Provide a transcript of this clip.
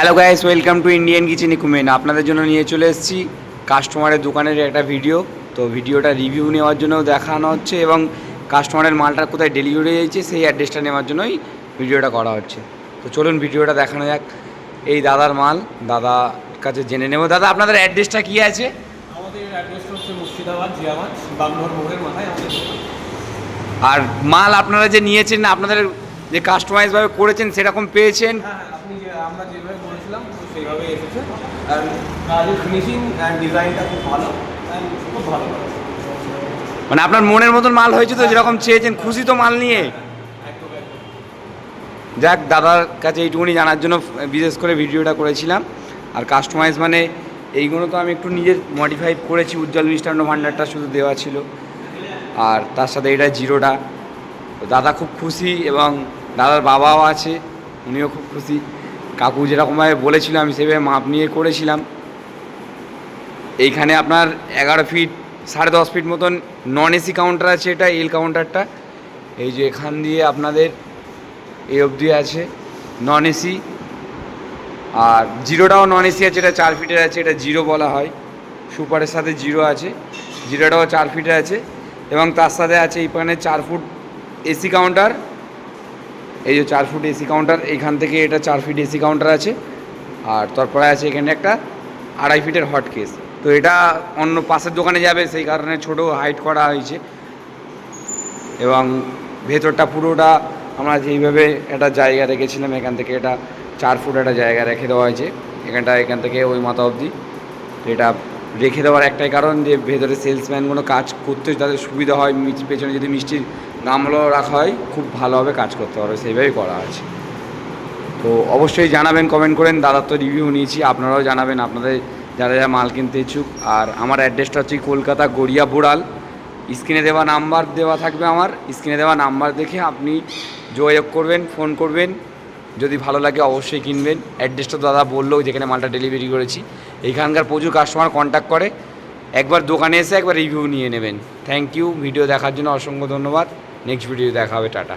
Hello guys, welcome to Indian kitchen equipment. আপনাদের জন্য নিয়ে চলে এসেছি কাস্টমারের দোকানের একটা ভিডিও। তো ভিডিওটা রিভিউ নেওয়ার জন্য দেখানো হচ্ছে এবং কাস্টমারের মালটা কোথায় ডেলিভারি হয়েছে সেই অ্যাড্রেসটা নেওয়ার জন্যই ভিডিওটা করা হচ্ছে। তো চলুন ভিডিওটা দেখানো যাক। এই দাদার মাল, দাদার কাছে জেনে নেব। দাদা, আপনাদের অ্যাড্রেসটা কী আছে? আমাদের অ্যাড্রেসটা হচ্ছে মুর্শিদাবাদ জিয়াগঞ্জ বামনগর মোড়ের মাথায় আমাদের দোকান। আর মাল আপনারা যে নিয়েছেন, আপনাদের যে কাস্টমাইজভাবে করেছেন সেরকম পেয়েছেন? হ্যাঁ, আমরা যেভাবে বলেছিলাম তো সেইভাবে এসেছে। আর কাজের ফিনিশিং অ্যান্ড ডিজাইনটা খুব ভালো, খুব ভালো। মানে আপনার মনের মতন মাল হয়েছে তো, যেরকম চেয়েছেন? খুশি তো মাল নিয়ে? যাক, দাদার কাছে এইটুকুনি জানার জন্য বিশেষ করে ভিডিওটা করেছিলাম। আর কাস্টমাইজ মানে এইগুলো তো আমি একটু নিজের মডিফাই করেছি। উজ্জ্বল মিষ্টান্ন ভাণ্ডারটা শুধু দেওয়া ছিল, আর তার সাথে এটা জিরোটা। তো দাদা খুব খুশি এবং দাদার বাবাও আছে, উনিও খুব খুশি। কাকু যেরকমভাবে বলেছিল আমি সেভাবে মাপ নিয়ে করেছিলাম। এইখানে আপনার 11 ফিট 10.5 ফিট মতন নন এসি কাউন্টার আছে। এটা এল কাউন্টারটা এই যে এখান দিয়ে আপনাদের এই অবধি আছে নন এসি। আর জিরোটাও নন এসি আছে, এটা 4 ফিটের আছে। এটা জিরো বলা হয়, সুপারের সাথে জিরো আছে। জিরোটাও 4 ফিটের আছে এবং তার সাথে আছে এইখানে 4 ফুট এসি কাউন্টার। এই যে 4 ফুট এসি কাউন্টার, এইখান থেকে এটা 4 ফিট এসি কাউন্টার আছে। আর তারপরে আছে এখানে একটা 2.5 ফিটের হট কেস। তো এটা অন্য পাশের দোকানে যাবে, সেই কারণে ছোটো হাইট করা হয়েছে। এবং ভেতরটা পুরোটা আমরা যেইভাবে একটা জায়গা রেখেছিলাম, এখান থেকে এটা 4 ফুট একটা জায়গা রেখে দেওয়া হয়েছে। এখান থেকে ওই মাথা অবধি। এটা রেখে দেওয়ার একটাই কারণ যে ভেতরে সেলসম্যানগুলো কাজ করতে তাদের সুবিধা হয়। পেছনে যদি মিষ্টির গামলো রাখা হয়, খুব ভালোভাবে কাজ করতে পারবে, সেইভাবেই করা আছে। তো অবশ্যই জানাবেন, কমেন্ট করেন। দাদার তো রিভিউ নিয়েছি, আপনারাও জানাবেন আপনাদের যারা যারা মাল কিনতে ইচ্ছুক। আর আমার অ্যাড্রেসটা হচ্ছে কলকাতা গড়িয়া বোড়াল। স্ক্রিনে দেওয়া নাম্বার দেওয়া থাকবে, আমার স্ক্রিনে দেওয়া নাম্বার দেখে আপনি যোগাযোগ করবেন, ফোন করবেন। যদি ভালো লাগে অবশ্যই কিনবেন। অ্যাড্রেসটা দাদা বললো যেখানে মালটা ডেলিভারি করেছি। এইখানকার প্রচুর কাস্টমার কন্ট্যাক্ট করে, একবার দোকানে এসে একবার রিভিউ নিয়ে নেবেন। থ্যাংক ইউ, ভিডিও দেখার জন্য অসংখ্য ধন্যবাদ। নেক্সট ভিডিও দেখা হবে, টাটা।